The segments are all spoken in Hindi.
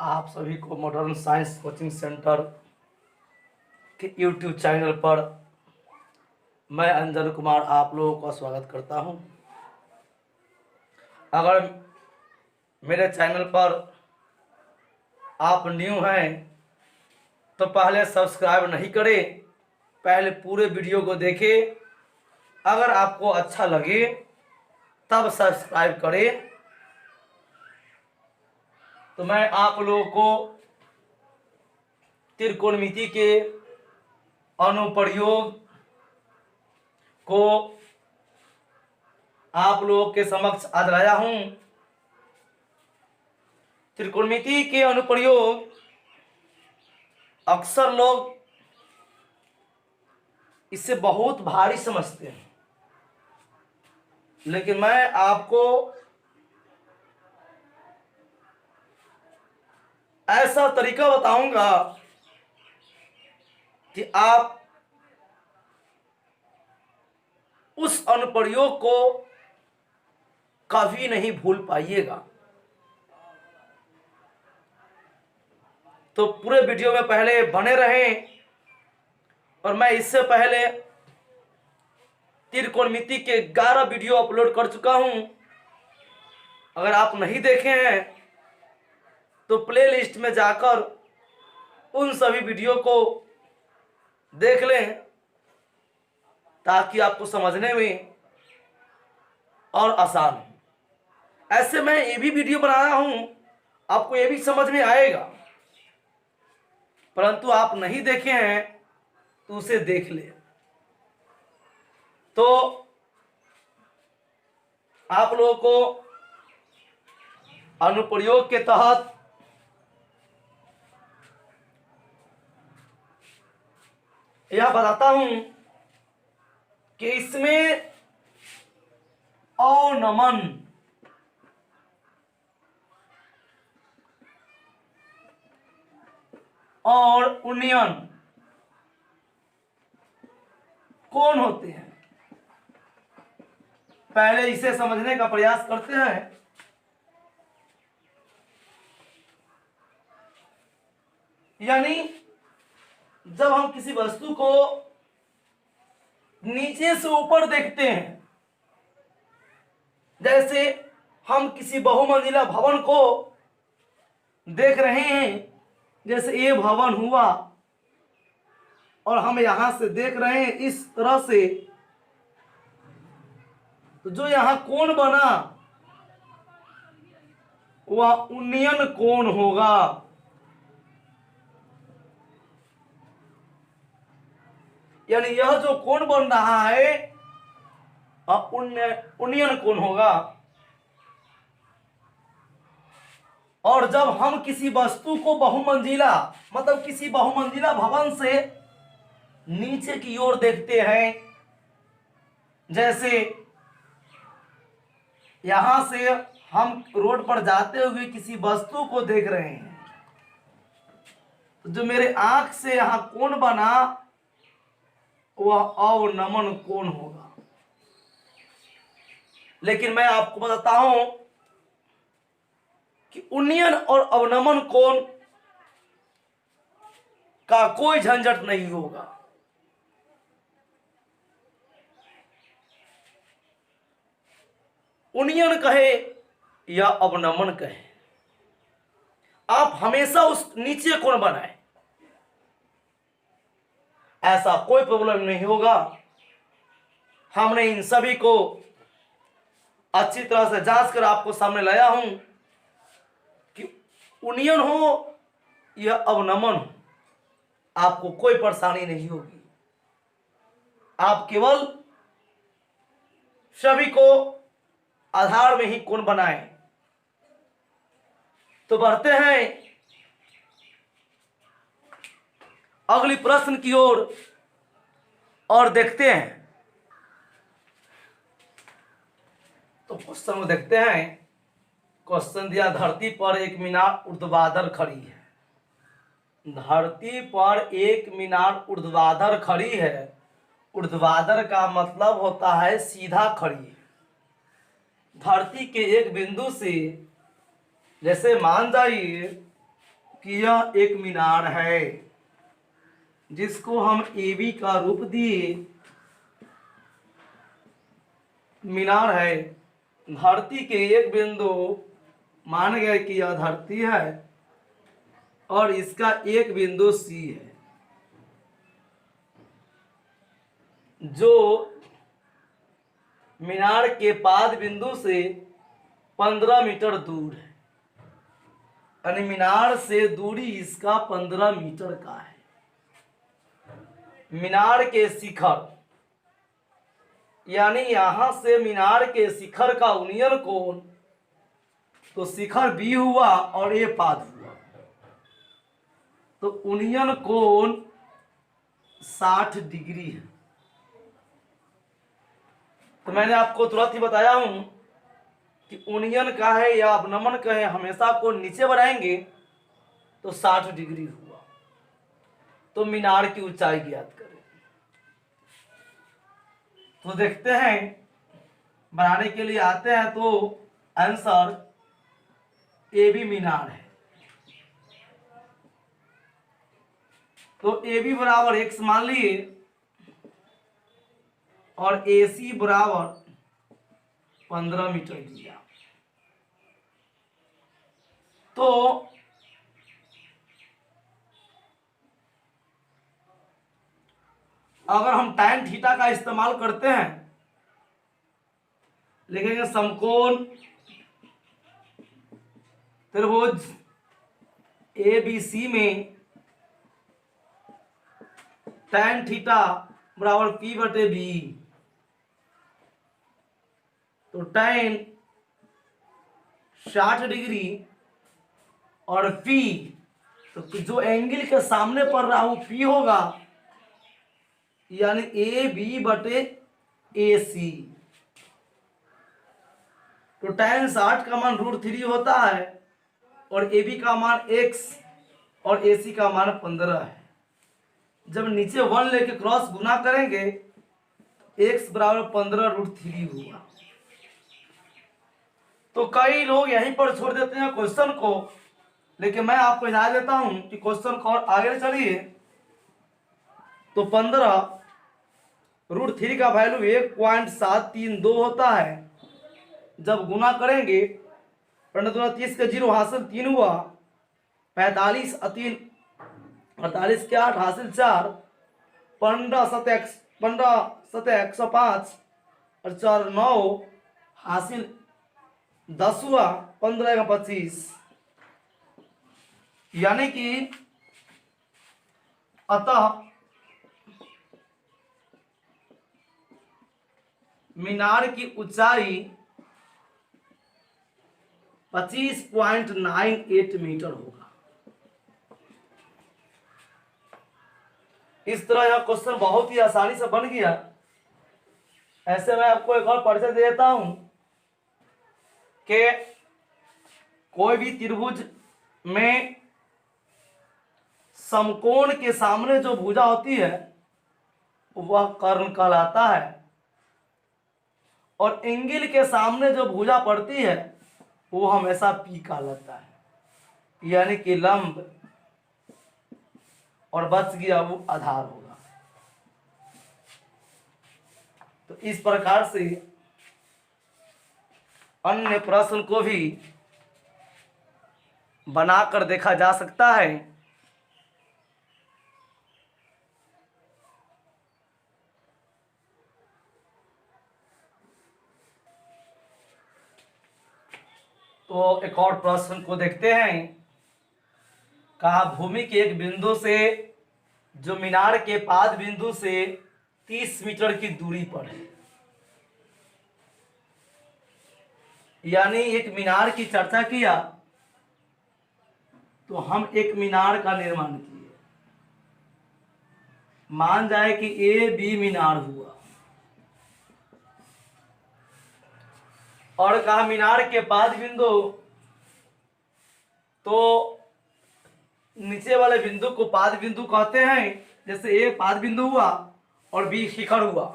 आप सभी को मॉडर्न साइंस कोचिंग सेंटर के यूट्यूब चैनल पर मैं अंजन कुमार आप लोगों का स्वागत करता हूं। अगर मेरे चैनल पर आप न्यू हैं तो पहले सब्सक्राइब नहीं करें, पहले पूरे वीडियो को देखें। अगर आपको अच्छा लगे तब सब्सक्राइब करें। तो मैं आप लोगों को त्रिकोणमिति के अनुप्रयोग को आप लोगों के समक्ष आज लाया हूं। त्रिकोणमिति के अनुप्रयोग अक्सर लोग इसे बहुत भारी समझते हैं, लेकिन मैं आपको ऐसा तरीका बताऊंगा कि आप उस अनुप्रयोग को कभी नहीं भूल पाइएगा। तो पूरे वीडियो में पहले बने रहें। और मैं इससे पहले त्रिकोणमिति के 11 वीडियो अपलोड कर चुका हूं। अगर आप नहीं देखे हैं तो प्लेलिस्ट में जाकर उन सभी वीडियो को देख लें, ताकि आपको समझने में और आसान हो। ऐसे मैं ये भी वीडियो बनाया हूं, आपको ये भी समझ में आएगा, परंतु आप नहीं देखे हैं तो उसे देख ले। तो आप लोगों को अनुप्रयोग के तहत यह बताता हूं कि इसमें अवनमन और उन्नयन कौन होते हैं, पहले इसे समझने का प्रयास करते हैं। यानी जब हम किसी वस्तु को नीचे से ऊपर देखते हैं, जैसे हम किसी बहुमंजिला भवन को देख रहे हैं, जैसे ये भवन हुआ और हम यहां से देख रहे हैं इस तरह से, तो जो यहां कोण बना वह उन्नयन कोण होगा। यानी यह जो कोण बन रहा है उन्नयन कोण होगा। और जब हम किसी वस्तु को बहुमंजिला मतलब किसी बहुमंजिला भवन से नीचे की ओर देखते हैं, जैसे यहां से हम रोड पर जाते हुए किसी वस्तु को देख रहे हैं, तो जो मेरे आंख से यहां कोण बना वह अवनमन कोण होगा। लेकिन मैं आपको बताता हूं कि उन्नयन और अवनमन कोण का कोई झंझट नहीं होगा। उन्नयन कहे या अवनमन कहे, आप हमेशा उस नीचे कोण बनाए, ऐसा कोई प्रॉब्लम नहीं होगा। हमने इन सभी को अच्छी तरह से जांच कर आपको सामने लाया हूं कि उन्नयन हो या अवनमन हो, आपको कोई परेशानी नहीं होगी। आप केवल सभी को आधार में ही कोण बनाएं। तो बढ़ते हैं अगली प्रश्न की ओर और देखते हैं। तो क्वेश्चन को देखते हैं। क्वेश्चन दिया, धरती पर एक मीनार ऊर्ध्वाधर खड़ी है। धरती पर एक मीनार ऊर्ध्वाधर खड़ी है। ऊर्ध्वाधर का मतलब होता है सीधा खड़ी। धरती के एक बिंदु से, जैसे मान जाइए कि यह एक मीनार है जिसको हम AB का रूप दिए। मीनार है, धरती के एक बिंदु मान गए कि यह धरती है और इसका एक बिंदु C है जो मीनार के पाद बिंदु से 15 मीटर दूर है। यानी मीनार से दूरी इसका 15 मीटर का है। मीनार के शिखर यानी यहां से मीनार के शिखर का उन्नयन कोण, तो शिखर B हुआ और ये पाद हुआ, तो उन्नयन कोण 60 डिग्री है। तो मैंने आपको तुरंत ही बताया हूं कि उन्नयन का है या अवनमन का है, हमेशा को नीचे बढ़ाएंगे तो 60 डिग्री हुआ। तो मीनार की ऊंचाई ज्ञात करें। तो देखते हैं, बनाने के लिए आते हैं तो आंसर AB मीनार है। तो AB बराबर x मान लिए और AC बराबर 15 मीटर लिया। तो अगर हम tan थीटा का इस्तेमाल करते हैं, लिखेंगे समकोण त्रिभुज ABC में tan थीटा बराबर P/B। तो tan 60 डिग्री और P, तो जो एंगल के सामने पड़ रहा वो P होगा, यानी AB/AC। तो tan 60 का मान √3 होता है और AB का मान x और AC का मान 15 है। जब नीचे 1 लेके क्रॉस गुना करेंगे x बराबर 15 √3 हुआ। तो कई लोग यहीं पर छोड़ देते हैं क्वेश्चन को, लेकिन मैं आपको हिदायत देता हूं कि क्वेश्चन को और आगे चलिए। तो 15 √3 का वैल्यू 1.732 होता है। जब गुना करेंगे 15 दूना 30 के 0 हासिल 3 हुआ, 45 और 3 48 के 8 हासिल 4, 15 सते 105 और 4 9 हासिल 10 हुआ, 15 का 25। यानी कि अतः मीनार की ऊंचाई 25.98 मीटर होगा। इस तरह यह क्वेश्चन बहुत ही आसानी से बन गया। ऐसे मैं आपको एक और परिचय दे देता हूं कि कोई भी त्रिभुज में समकोण के सामने जो भुजा होती है वह कर्ण कहलाता है और एंगल के सामने जो भुजा पड़ती है वो हमेशा P कहलाता है, यानी कि लंब, और बच गया वो आधार होगा। तो इस प्रकार से अन्य प्रश्न को भी बनाकर देखा जा सकता है। तो एक और प्रश्न को देखते हैं। कहा भूमि के एक बिंदु से जो मीनार के पाद बिंदु से 30 मीटर की दूरी पर है, यानी एक मीनार की चर्चा किया तो हम एक मीनार का निर्माण किए। मान जाए कि AB मीनार हुआ और कहा मीनार के पाद बिंदु, तो नीचे वाले बिंदु को पाद बिंदु कहते हैं। जैसे A पाद बिंदु हुआ और B शिखर हुआ,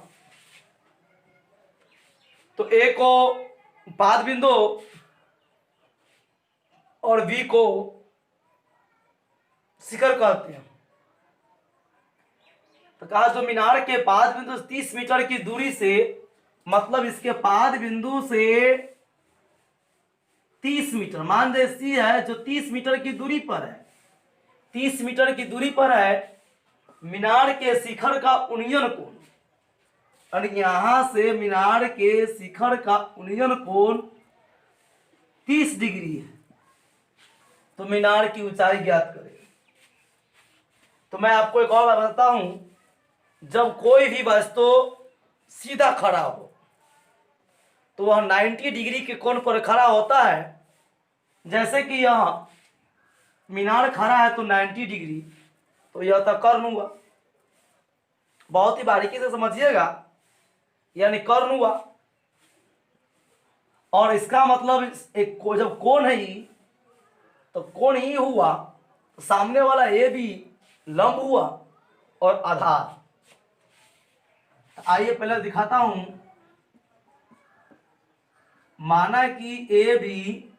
तो A को पाद बिंदु और B को शिखर कहते हैं। तो कहा जो मीनार के पाद बिंदु 30 मीटर की दूरी से, मतलब इसके पाद बिंदु से 30 मीटर, मान सी है जो 30 मीटर की दूरी पर है, 30 मीटर की दूरी पर है मीनार के शिखर का उन्नयन कोण, और यहां से मीनार के शिखर का उन्नयन कोण 30 डिग्री है। तो मीनार की ऊंचाई ज्ञात करें। तो मैं आपको एक और बात बताता हूं, जब कोई भी वस्तु सीधा खड़ा हो तो वह 90 डिग्री के कोण पर खड़ा होता है। जैसे कि यहां मीनार खड़ा है तो 90 डिग्री, तो यह तो कर्ण हुआ। बहुत ही बारीकी से समझिएगा, यानी कर्ण हुआ। और इसका मतलब एक जब कोण है ई, तो कोण ई हुआ तो सामने वाला ए भी लंब हुआ और आधार। आइए पहले दिखाता हूं। माना कि ए बी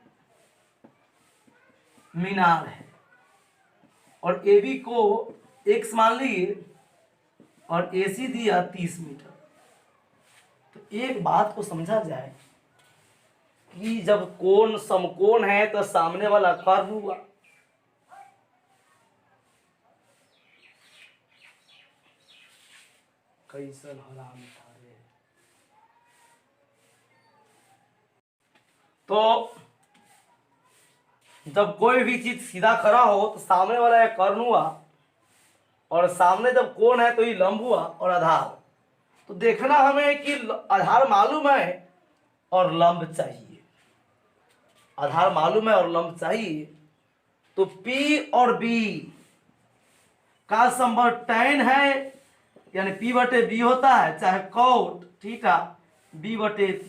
मीनार है और ए बी को x मान लीजिए और ए सी दिया 30 मीटर। तो एक बात को समझा जाए कि जब कोण समकोण है तो सामने वाला कर्ण हुआ। कैसन हराम थारे। तो जब कोई भी चीज सीधा खड़ा हो तो सामने वाला एक कर्ण हुआ, और सामने जब कोण है तो ये लंब हुआ और आधार। तो देखना हमें कि आधार मालूम है और लंब चाहिए, आधार मालूम है और लंब चाहिए। तो P और B का संबंध tan है, यानी P बटे B होता है, चाहे cot थीटा B बटे P।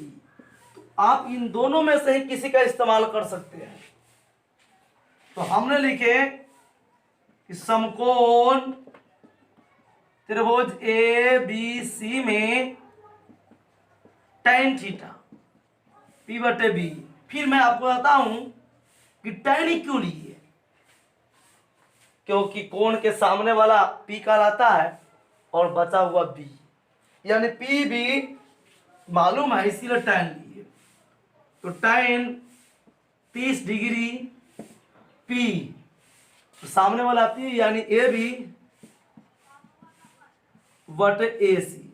तो आप इन दोनों में से ही किसी का इस्तेमाल कर सकते हैं। तो हमने लिखे कि समकोण त्रिभुज ए बी सी में tan थीटा P बटे B। फिर मैं आपको बताऊं कि tan ही क्यों लिए, क्योंकि कोण के सामने वाला P कहलाता है और बचा हुआ B, यानी P भी मालूम है इसीलिए tan लिए। तो tan 30 डिग्री P, तो सामने वाला P यानी ए बी बटे ए सी।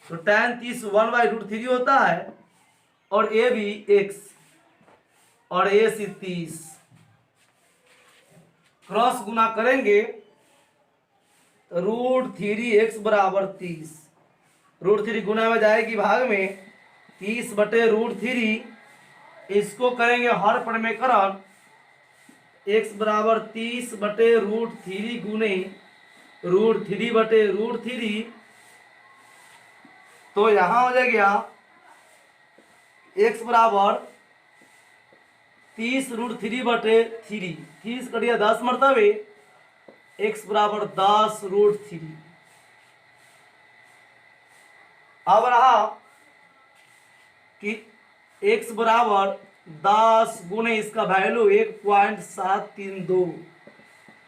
तो tan 30 1/√3 होता है और ए बी x और ए सी 30, क्रॉस गुना करेंगे तो √3x बराबर 30। √3 गुना में जाएगी भाग में 30 बटे √3, इसको करेंगे हर पद में करण, x बराबर 30 बटे √3 गुने √3 बटे √3। तो यहां हो जाएगा x बराबर 30 √3 बटे 3, 30 कटिया 10 मरतबे, x बराबर 10 √3। अब रहा कि x बराबर 10 गुने इसका वैल्यू 1.732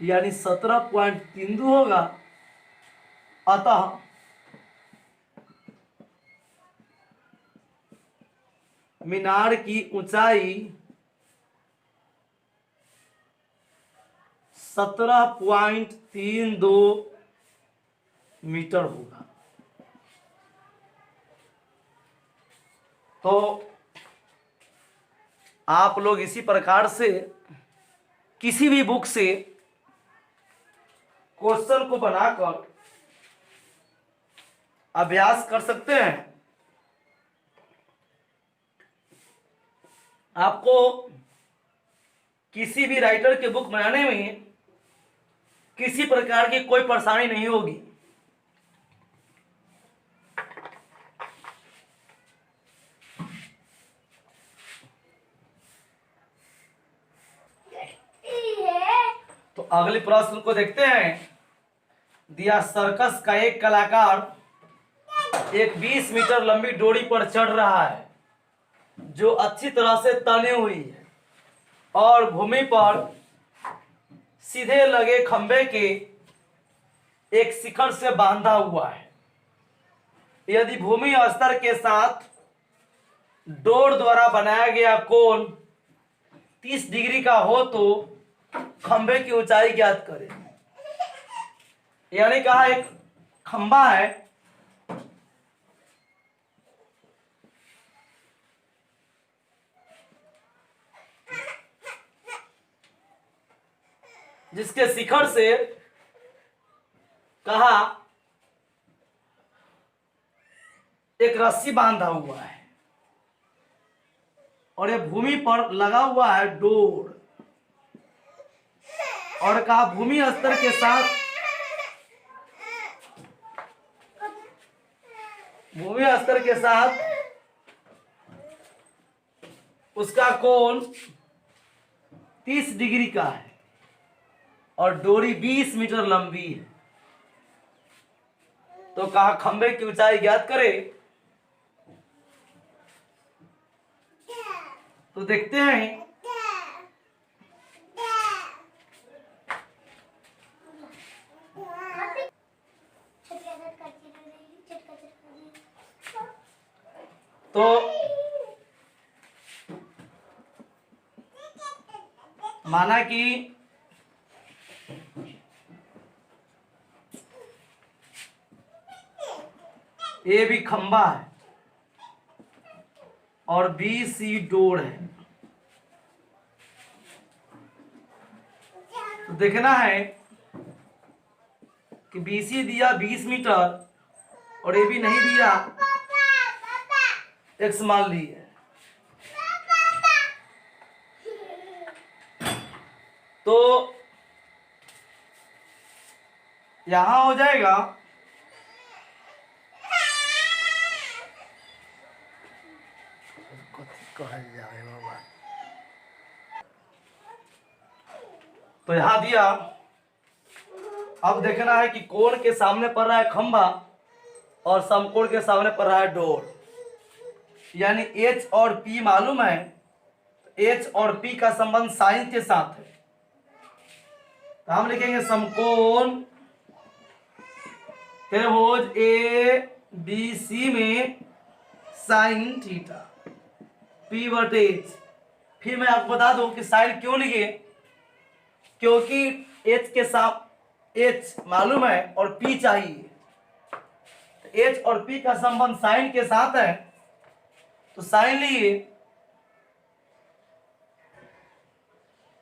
यानी 17.32 होगा। अतः मीनार की ऊंचाई 17.32 मीटर होगा। तो आप लोग इसी प्रकार से किसी भी बुक से क्वेश्चन को बनाकर अभ्यास कर सकते हैं। आपको किसी भी राइटर के बुक बनाने में किसी प्रकार की कोई परेशानी नहीं होगी। तो अगले प्रश्न को देखते हैं। दिया सर्कस का एक कलाकार एक 20 मीटर लंबी डोरी पर चढ़ रहा है जो अच्छी तरह से तनी हुई है और भूमि पर सीधे लगे खंबे के एक शिखर से बांधा हुआ है। यदि भूमि स्तर के साथ डोर द्वारा बनाया गया कोण 30 डिग्री का हो तो खंबे की ऊंचाई ज्ञात करें। यानी कहा एक खंबा है, जिसके शिखर से कहा एक रस्सी बांधा हुआ है और ये भूमि पर लगा हुआ है डोर, और कहा भूमि स्तर के साथ उसका कोण 30 डिग्री का है और डोरी 20 मीटर लंबी है। तो कहा खंबे की ऊंचाई ज्ञात करें। तो देखते हैं तो माना कि ए भी खंबा है और बी सी डोर है। तो देखना है कि बी सी दिया 20 मीटर और ए भी नहीं दिया, एक्स मान ली है। तो यहां हो जाएगा तो यहां दिया। अब देखना है कि कोण के सामने पड़ रहा है खंबा और समकोण के सामने पड़ रहा है डोर, यानी H और P मालूम है। H और P का संबंध साइन के साथ है, तो हम लिखेंगे समकोण त्रिभुज ए बी सी में साइन थीटा P बटे H। फिर मैं आपको बता दूं कि साइन क्यों लिखे, क्योंकि H के साथ H मालूम है और P चाहिए। तो H और P का संबंध साइन के साथ है, तो साइन लिए।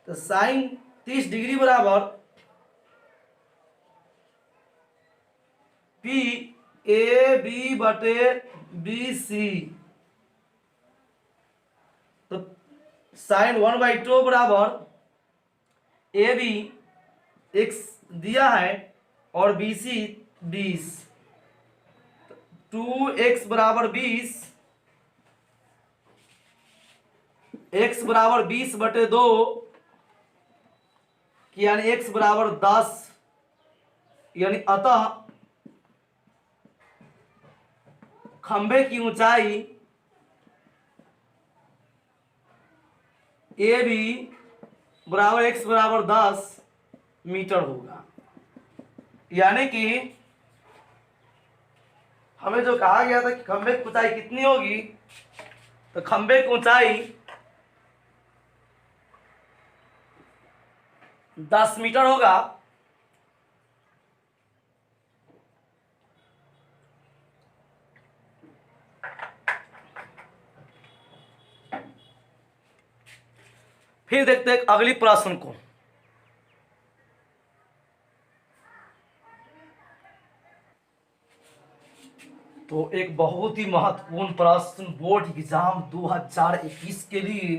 तो साइन 30 डिग्री बराबर P ए बी बटे बी सी। तो साइन 1/2 बराबर ए बी x दिया है और बी सी 20। 2x बराबर 20, x बराबर 20 बटे 2, यानी x बराबर 10, यानी अतः खंबे की ऊंचाई ए बी बराबर x बराबर 10 मीटर होगा। यानी कि हमें जो कहा गया था कि खंबे की ऊंचाई कितनी होगी, तो खंबे की ऊंचाई 10 मीटर होगा। फिर देखते हैं अगली प्रश्न को। तो एक बहुत ही महत्वपूर्ण प्रश्न बोर्ड एग्जाम 2021 के लिए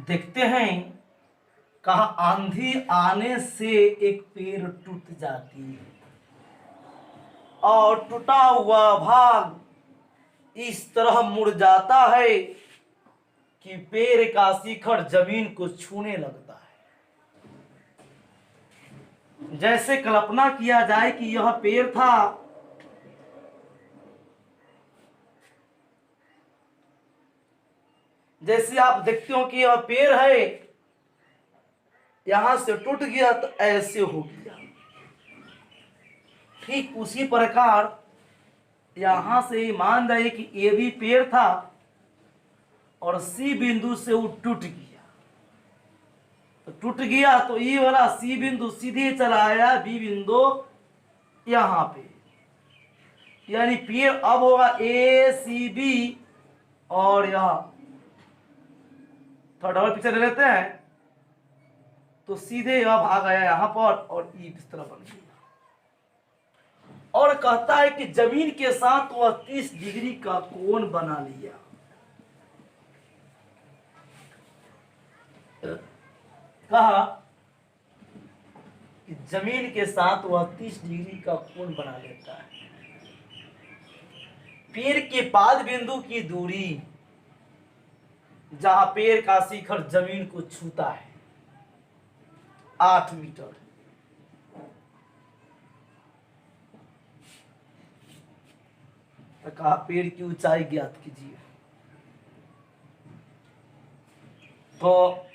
देखते हैं। कहा आंधी आने से एक पेड़ टूट जाती है और टूटा हुआ भाग इस तरह मुड़ जाता है कि पेड़ का शिखर जमीन को छूने लगता है। जैसे कल्पना किया जाए कि यह पेड़ था, जैसे आप देखते हो कि यह पेड़ है, यहां से टूट गया तो ऐसे हो गया। ठीक उसी प्रकार यहां से ही मान जाइए कि ये भी पेड़ था और सी बिंदु से वो टूट गया, तो टूट गया तो ये वाला सी बिंदु सीधे चला आया बी बिंदु यहां पे, यानी पेड़ अब होगा ए सी बी, और यह थोड़ा डबल पिक्चर ले लेते हैं तो सीधे यह भाग आया यहां पर और ई इस तरह बन गया। और कहता है कि जमीन के साथ वह 30 डिग्री का कोण बना लिया। कहा कि जमीन के साथ वह 30 डिग्री का कोण बना लेता है। पेड़ के पाद बिंदु की दूरी, जहां पेड़ का शिखर जमीन को छूता है, 8 मीटर। तो कहा पेड़ की ऊंचाई ज्ञात कीजिए। तो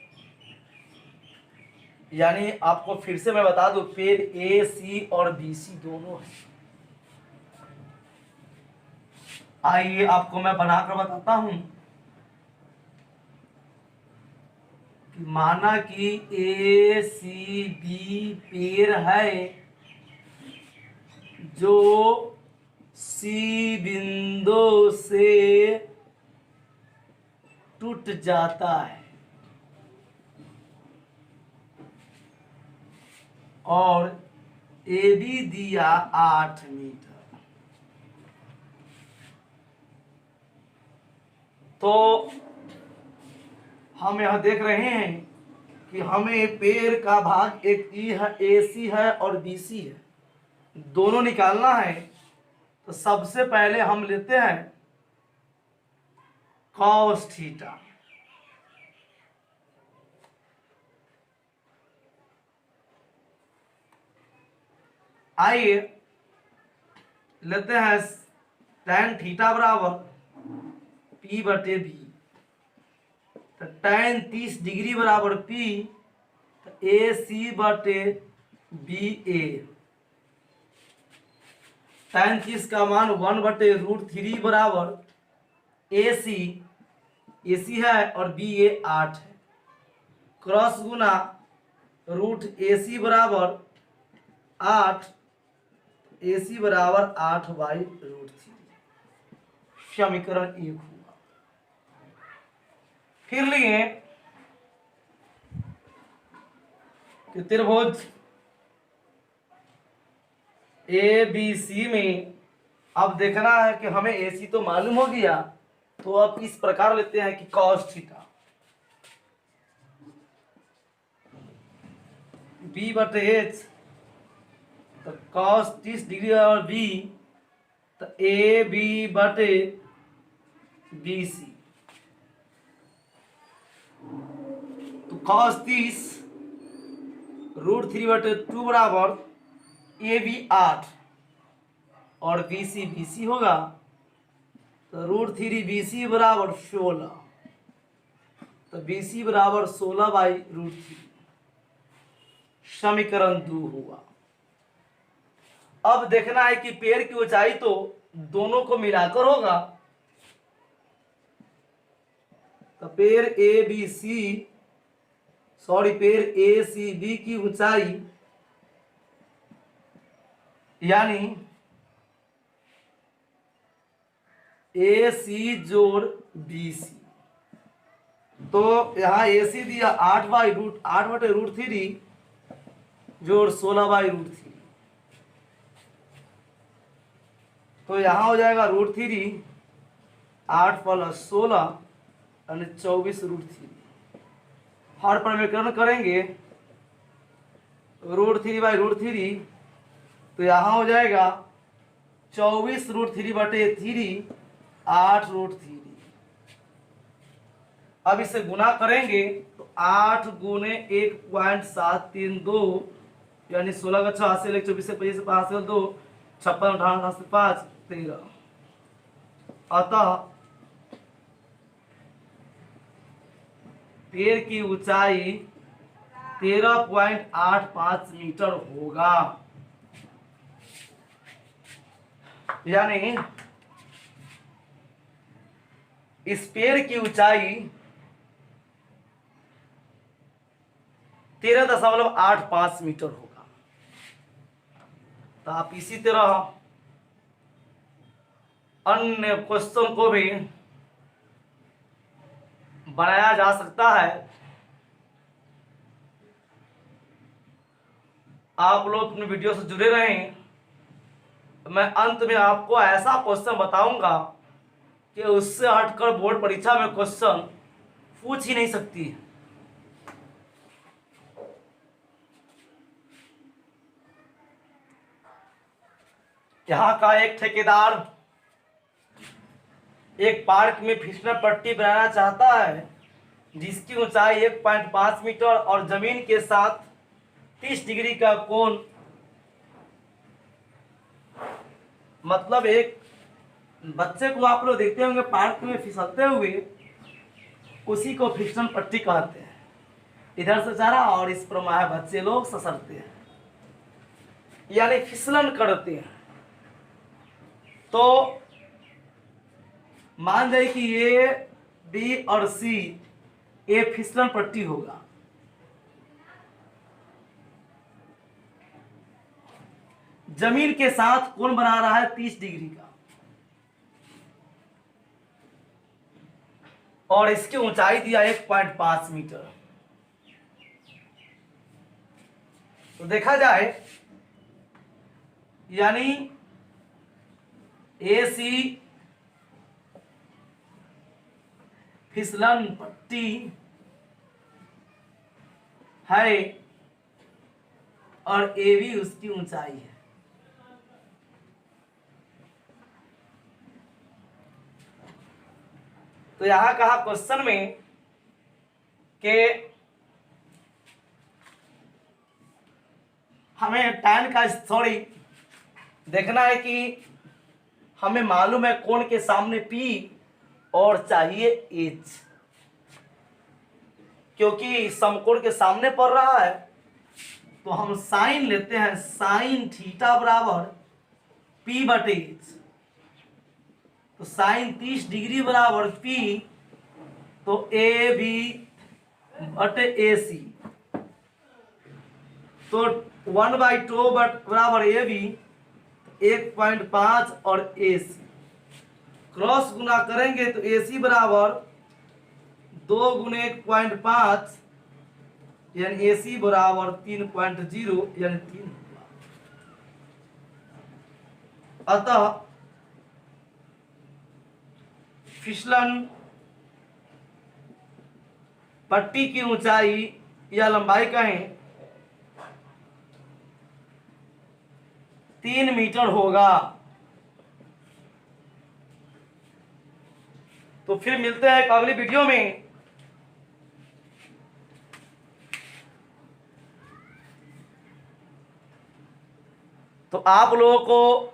यानी आपको फिर से मैं बता दूं, पेड़ ए सी और बी सी दोनों है। आइए आपको मैं बनाकर बताता हूं कि माना कि ए सी बी पेड़ है जो सी बिंदु से टूट जाता है और ए बी दिया 8 मीटर। तो हम यह देख रहे हैं कि हमें पेड़ का भाग एक ई है, ए सी है और बी सी है, दोनों निकालना है। तो सबसे पहले हम लेते हैं कॉस थीटा। आइए लेते हैं tan थीटा बराबर P बटे बी। तो tan 30 डिग्री बराबर P, तो ए सी बटे बी ए। tan 30 का मान 1 बटे √3 बराबर ए सी है और बी ए 8 है, क्रॉस गुना रूट ए सी बराबर 8, ए सी बराबर 8/√3। समीकरण 1 हुआ। फिर लिए कि त्रिभुज ए बी सी में अब देखना है कि हमें ए सी तो मालूम हो गया, तो अब इस प्रकार लेते हैं कि cos थीटा बी बटे एच, तो cos 30 डिग्री और बी, तो ए बी बटे बी सी। तो cos 30 √3 बटे 2 बराबर ए बी 8 और बी सी होगा, तो √3 बी सी बराबर 16, तो बी सी बराबर 16/√3। समीकरण 2 हुआ। अब देखना है कि पेड़ की ऊंचाई तो दोनों को मिलाकर होगा, तो पेड़ ए सी बी की ऊंचाई यानी ए सी जोड़ बी सी। तो यहां ए सी दिया 8 बटे √3 जोड़ 16/√3, तो यहां हो जाएगा √3, 8 + 16 यानी 24√3। हर पर विकर्ण करेंगे √3/√3, तो यहां हो जाएगा 24√3 बटे 3, 8√3। अब इसे गुना करेंगे तो 8 गुने 1.732 यानी 16 का 6 से 24 से 25 से 5 से 2 56 58 से 5 13। अतः पेड़ की ऊंचाई 13.85 मीटर होगा। यानी इस पेड़ की ऊंचाई 13.85 मीटर होगा। तो आप इसी तरह अन्य क्वेश्चन को भी बनाया जा सकता है। आप लोग अपने वीडियो से जुड़े रहें। मैं अंत में आपको ऐसा क्वेश्चन बताऊंगा कि उससे हटकर बोर्ड परीक्षा में क्वेश्चन पूछ ही नहीं सकती है। यहाँ का एक ठेकेदार एक पार्क में फिसलन पट्टी बनाना चाहता है जिसकी ऊंचाई 1.5 मीटर और जमीन के साथ 30 डिग्री का कोण, मतलब एक बच्चे को आप लोग देखते होंगे पार्क में फिसलते हुए, उसी को फिसलन पट्टी कहते हैं। इधर से जा रहा और इस पर माया बच्चे लोग ससरते हैं, यानी फिसलन करते हैं। तो मान जाए कि ए, बी और सी ये फिसलन पट्टी होगा। जमीन के साथ कोण बना रहा है 30 डिग्री का और इसकी ऊंचाई दिया 1.5 मीटर। तो देखा जाए यानी ए सी फिसलन पट्टी है और ए भी उसकी ऊंचाई है। तो यहां कहा क्वेश्चन में कि हमें tan का सॉरी देखना है कि हमें मालूम है कोण के सामने P और चाहिए H, क्योंकि समकोण के सामने पड़ रहा है तो हम साइन लेते हैं, साइन थीटा बराबर P बटे H। तो साइन 30 डिग्री बराबर P, तो ए बी बटे ए सी, तो 1/2 बराबर ए बी 1.5 और ए सी क्रॉस गुना करेंगे तो ए सी बराबर 2 गुने 1.5 यानी ए सी बराबर 3.0 यानी 3। अतः फिसलन पट्टी की ऊंचाई या लंबाई कहें 3 मीटर होगा। तो फिर मिलते हैं एक अगली वीडियो में। तो आप लोगों को